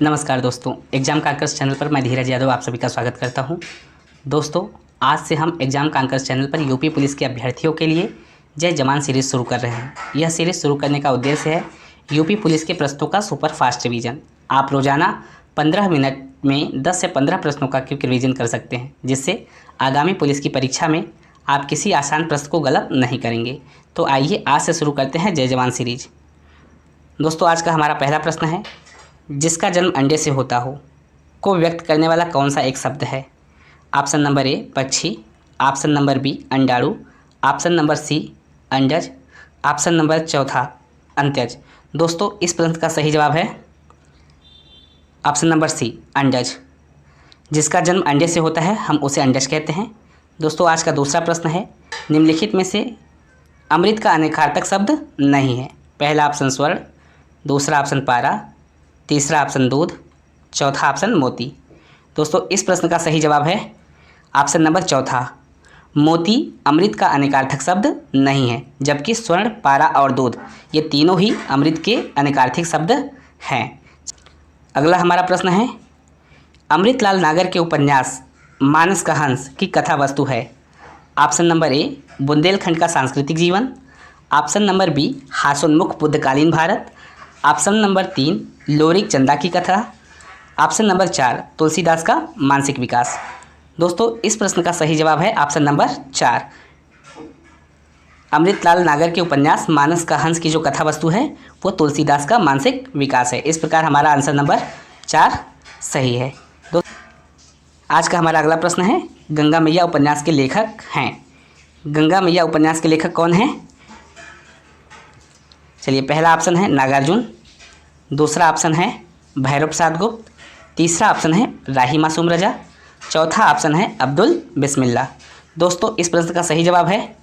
नमस्कार दोस्तों, exam कांकर्स channel पर मैं धीरज यादव आप सभी का स्वागत करता हूं। दोस्तों, आज से हम एग्ज़ाम कांकर्स चैनल पर यूपी पुलिस के अभ्यर्थियों के लिए जय जवान सीरीज़ शुरू कर रहे हैं। यह सीरीज़ शुरू करने का उद्देश्य है यूपी पुलिस के प्रश्नों का सुपर फास्ट रिवीजन। आप रोज़ाना 15 मिनट में 10 से 15 प्रश्नों का क्विक रिवीजन कर सकते हैं, जिससे आगामी पुलिस की परीक्षा में आप किसी आसान प्रश्न को गलत नहीं करेंगे। तो आइए आज से शुरू करते हैं जय जवान सीरीज। दोस्तों, आज का हमारा पहला प्रश्न है, जिसका जन्म अंडे से होता हो को व्यक्त करने वाला कौन सा एक शब्द है? ऑप्शन नंबर ए पक्षी, ऑप्शन नंबर बी अंडाणु, ऑप्शन नंबर सी अंडज, ऑप्शन नंबर चौथा अंत्यज। दोस्तों, इस प्रश्न का सही जवाब है ऑप्शन नंबर सी अंडज। जिसका जन्म अंडे से होता है हम उसे अंडज कहते हैं। दोस्तों, आज का दूसरा प्रश्न है, निम्नलिखित में से अमृत का अनेकार्थक शब्द नहीं है। पहला ऑप्शन स्वर्ण, दूसरा ऑप्शन पारा, तीसरा ऑप्शन दूध, चौथा ऑप्शन मोती। दोस्तों, इस प्रश्न का सही जवाब है ऑप्शन नंबर चौथा। मोती अमृत का अनेकार्थक शब्द नहीं है, जबकि स्वर्ण, पारा और दूध ये तीनों ही अमृत के अनेकार्थिक शब्द हैं। अगला हमारा प्रश्न है, अमृतलाल नागर के उपन्यास मानस का हंस की कथा वस्तु है। ऑप्शन नंबर ए बुंदेलखंड का सांस्कृतिक जीवन, ऑप्शन नंबर बी हास्योन्मुख बुद्धकालीन भारत, ऑप्शन नंबर 3 लोरिक चंदा की कथा, ऑप्शन नंबर 4 तुलसीदास का मानसिक विकास। दोस्तों, इस प्रश्न का सही जवाब है ऑप्शन नंबर 4। अमृतलाल नागर के उपन्यास मानस का हंस की जो कथा वस्तु है वो तुलसीदास का मानसिक विकास है। इस प्रकार हमारा आंसर नंबर 4 सही है। दोस्तों, आज का हमारा अगला प्रश्न है, गंगा मैया उपन्यास के लेखक हैं। गंगा मैया उपन्यास के लेखक कौन हैं? चलिए, पहला ऑप्शन है नागार्जुन, दूसरा ऑप्शन है भैरव प्रसाद गुप्त, तीसरा ऑप्शन है राही मासूम रजा, चौथा ऑप्शन है अब्दुल बिस्मिल्ला। दोस्तों, इस प्रश्न का सही जवाब है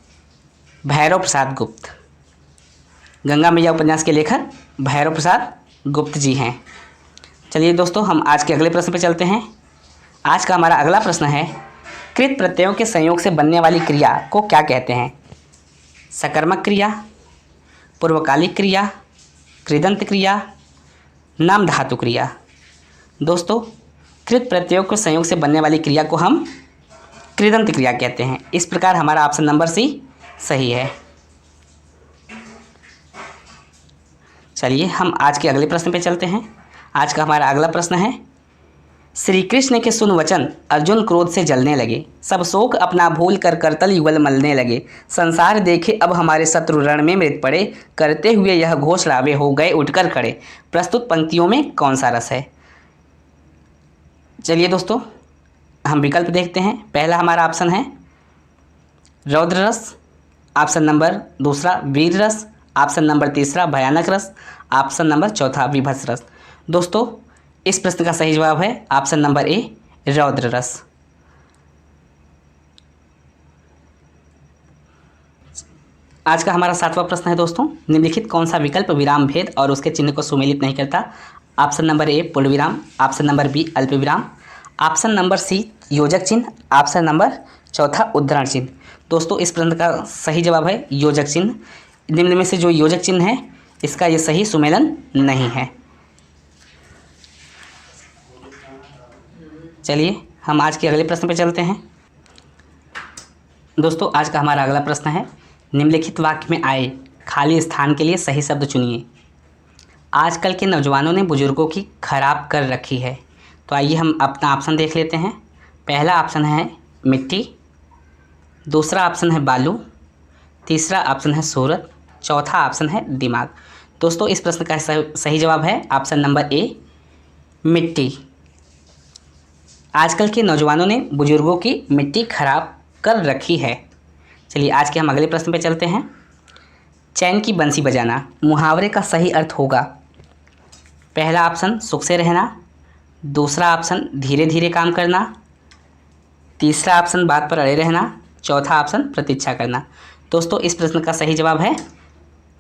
भैरव प्रसाद गुप्त। गंगा मैया उपन्यास के लेखक भैरव प्रसाद गुप्त जी हैं। चलिए दोस्तों, हम आज के अगले प्रश्न पर चलते हैं। आज का हमारा अगला प्रश्न है, कृत प्रत्ययों के संयोग से बनने वाली क्रिया को क्या कहते हैं? सकर्मक क्रिया, पूर्वकालिक क्रिया, कृदंत क्रिया, नाम धातु क्रिया। दोस्तों, कृत प्रत्ययों के संयोग से बनने वाली क्रिया को हम कृदंत क्रिया कहते हैं। इस प्रकार हमारा ऑप्शन नंबर सी सही है। चलिए, हम आज के अगले प्रश्न पे चलते हैं। आज का हमारा अगला प्रश्न है, श्री कृष्ण के सुन वचन अर्जुन क्रोध से जलने लगे, सब शोक अपना भूल कर करतल युगल मलने लगे, संसार देखे अब हमारे शत्रु रण में मृत पड़े, करते हुए यह घोष लावे हो गए उठकर खड़े। प्रस्तुत पंक्तियों में कौन सा रस है? चलिए दोस्तों, हम विकल्प देखते हैं। पहला हमारा ऑप्शन है रौद्र रस, ऑप्शन नंबर दूसरा वीर रस, ऑप्शन नंबर तीसरा भयानक रस, ऑप्शन नंबर चौथा विभत्स रस। दोस्तों, इस प्रश्न का सही जवाब है ऑप्शन नंबर ए रौद्र रस। आज का हमारा 7वां प्रश्न है दोस्तों, निम्नलिखित कौन सा विकल्प विराम भेद और उसके चिन्ह को सुमेलित नहीं करता? ऑप्शन नंबर ए पूर्ण विराम, ऑप्शन नंबर बी अल्प विराम, ऑप्शन नंबर सी योजक चिन्ह, ऑप्शन नंबर चौथा उद्धरण चिन्ह। दोस्तों, इस प्रश्न का सही जवाब है योजक चिन्ह। निम्न में से जो योजक चिन्ह है इसका ये सही सुमेलन नहीं है। चलिए, हम आज के अगले प्रश्न पर चलते हैं। दोस्तों, आज का हमारा अगला प्रश्न है, निम्नलिखित वाक्य में आए खाली स्थान के लिए सही शब्द चुनिए। आजकल के नौजवानों ने बुजुर्गों की खराब कर रखी है। तो आइए हम अपना ऑप्शन देख लेते हैं। पहला ऑप्शन है मिट्टी, दूसरा ऑप्शन है बालू, तीसरा ऑप्शन है सूरत, चौथा ऑप्शन है दिमाग। दोस्तों, इस प्रश्न का सही जवाब है ऑप्शन नंबर ए मिट्टी। आजकल के नौजवानों ने बुजुर्गों की मिट्टी खराब कर रखी है। चलिए, आज के हम अगले प्रश्न पे चलते हैं। चैन की बंसी बजाना मुहावरे का सही अर्थ होगा। पहला ऑप्शन सुख से रहना, दूसरा ऑप्शन धीरे धीरे काम करना, तीसरा ऑप्शन बात पर अड़े रहना, चौथा ऑप्शन प्रतीक्षा करना। दोस्तों, इस प्रश्न का सही जवाब है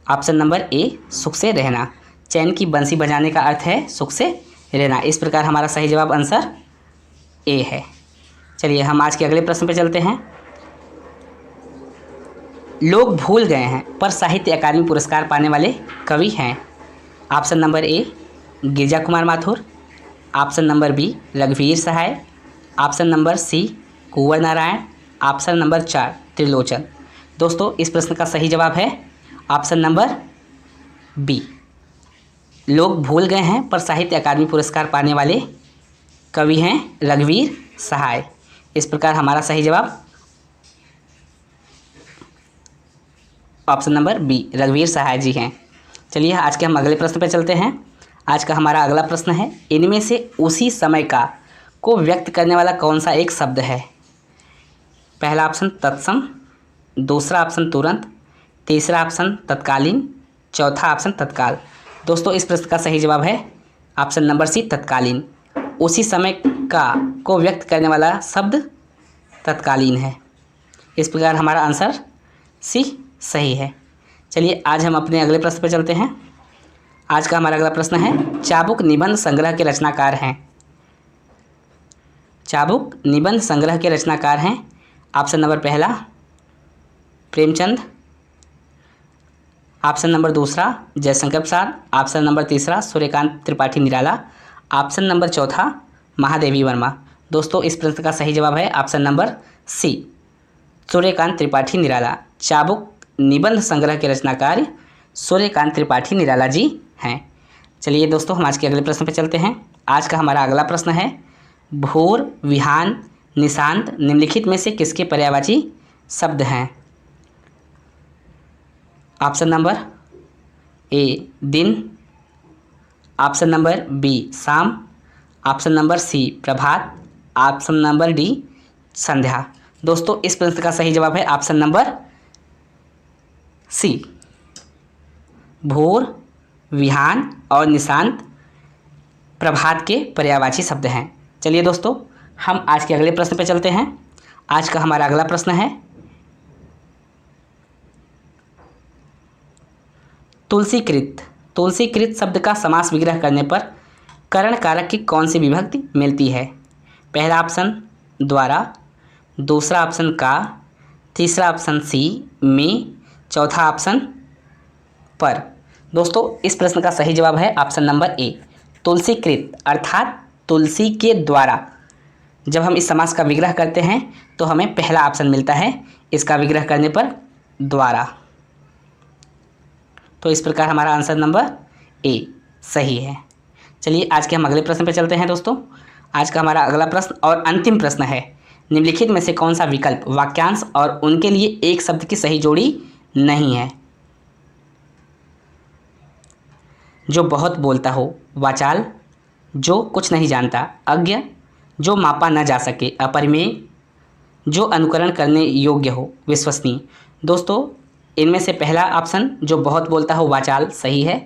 ऑप्शन नंबर ए सुख से रहना। चैन की बंसी बजाने का अर्थ है सुख से रहना। इस प्रकार हमारा सही जवाब आंसर ए है। चलिए, हम आज के अगले प्रश्न पे चलते हैं। लोग भूल गए हैं पर साहित्य अकादमी पुरस्कार पाने वाले कवि हैं। Option number A Girija Kumar Mathur, option number B रघुवीर Sahay, option number C Kunwar Narayan, option number 4 Trilochan. दोस्तों इस प्रश्न का सही जवाब है ऑप्शन नंबर बी। लोग भूल गए हैं पर साहित्य अकादमी पुरस्कार पाने वाले कवि हैं रघुवीर सहाय। इस प्रकार हमारा सही जवाब ऑप्शन नंबर बी रघुवीर सहाय जी हैं। चलिए आज के हम अगले प्रश्न पर चलते हैं। आज का हमारा अगला प्रश्न है, इनमें से उसी समय का को व्यक्त करने वाला कौन सा एक शब्द है? पहला ऑप्शन तत्सम, दूसरा ऑप्शन तुरंत, तीसरा ऑप्शन तत्कालीन, चौथा ऑप्शन तत्काल। दोस्तों इस प्रश्न का सही जवाब है ऑप्शन नंबर सी तत्कालीन। उसी समय का को व्यक्त करने वाला शब्द तत्कालीन है। इस प्रकार हमारा आंसर सी सही है। चलिए आज हम अपने अगले प्रश्न पर चलते हैं। आज का हमारा अगला प्रश्न है, चाबुक निबंध संग्रह के रचनाकार हैं। चाबुक निबंध संग्रह के रचनाकार हैं ऑप्शन नंबर पहला प्रेमचंद, ऑप्शन नंबर दूसरा जयशंकर प्रसाद, ऑप्शन नंबर तीसरा सूर्यकांत त्रिपाठी निराला, ऑप्शन नंबर चौथा महादेवी वर्मा। दोस्तों इस प्रश्न का सही जवाब है option number C Suryakant Tripathi Nirala. चाबुक निबंध संग्रह के रचनाकार सूर्यकांत त्रिपाठी निराला जी हैं। चलिए दोस्तों हम आज के अगले प्रश्न पर चलते हैं। आज का हमारा अगला प्रश्न है, भोर, विहान, निशांत निम्नलिखित में से किसके पर्यायवाची शब्द हैं? ऑप्शन नंबर ए दिन, ऑप्शन नंबर बी शाम, ऑप्शन नंबर सी प्रभात, ऑप्शन नंबर डी संध्या। दोस्तों इस प्रश्न का सही जवाब है ऑप्शन नंबर सी भोर, विहान और निशांत प्रभात के पर्यायवाची शब्द हैं। चलिए दोस्तों हम आज के अगले प्रश्न पर चलते हैं। आज का हमारा अगला प्रश्न है, तुलसीकृत। तुलसीकृत शब्द का समास विग्रह करने पर करण कारक की कौन सी विभक्ति मिलती है? पहला ऑप्शन द्वारा, दूसरा ऑप्शन का, तीसरा ऑप्शन सी में, चौथा ऑप्शन पर। दोस्तों इस प्रश्न का सही जवाब है ऑप्शन नंबर ए तुलसीकृत, अर्थात तुलसी के द्वारा। जब हम इस समास का विग्रह करते हैं तो हमें पहला ऑप्शन मिलता है इसका विग्रह करने पर द्वारा। तो इस प्रकार हमारा आंसर नंबर ए सही है। चलिए आज के हम अगले प्रश्न पर चलते हैं। दोस्तों आज का हमारा अगला प्रश्न और अंतिम प्रश्न है, निम्नलिखित में से कौन सा विकल्प वाक्यांश और उनके लिए एक शब्द की सही जोड़ी नहीं है? जो बहुत बोलता हो वाचाल, जो कुछ नहीं जानता अज्ञ, जो मापा न जा सके अपरिमेय, जो अनुकरण करने योग्य हो विश्वसनीय। दोस्तों इनमें से पहला ऑप्शन जो बहुत बोलता हो वाचाल सही है,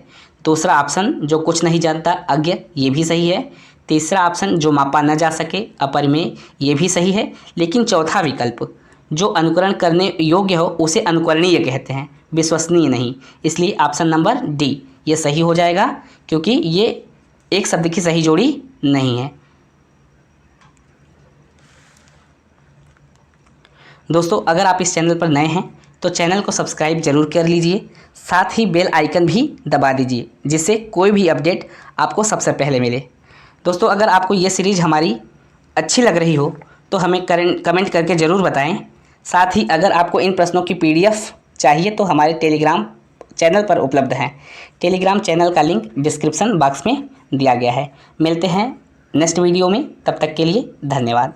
दूसरा ऑप्शन जो कुछ नहीं जानता अज्ञ ये भी सही है, तीसरा ऑप्शन जो मापा न जा सके अपरिमेय ये भी सही है, लेकिन चौथा विकल्प जो अनुकरण करने योग्य हो उसे अनुकरणीय कहते हैं, विश्वसनीय नहीं। इसलिए ऑप्शन नंबर डी ये सही हो जाएगा क्योंकि ये एक शब्द की सही जोड़ी नहीं है। दोस्तों अगर आप इस चैनल पर नए हैं तो चैनल को सब्सक्राइब जरूर कर लीजिए, साथ ही बेल आइकन भी दबा दीजिए जिससे कोई भी अपडेट आपको सबसे पहले मिले। दोस्तों अगर आपको ये सीरीज़ हमारी अच्छी लग रही हो तो हमें कमेंट करके ज़रूर बताएं। साथ ही अगर आपको इन प्रश्नों की PDF चाहिए तो हमारे टेलीग्राम चैनल पर उपलब्ध हैं। टेलीग्राम चैनल का लिंक डिस्क्रिप्शन बॉक्स में दिया गया है। मिलते हैं नेक्स्ट वीडियो में, तब तक के लिए धन्यवाद।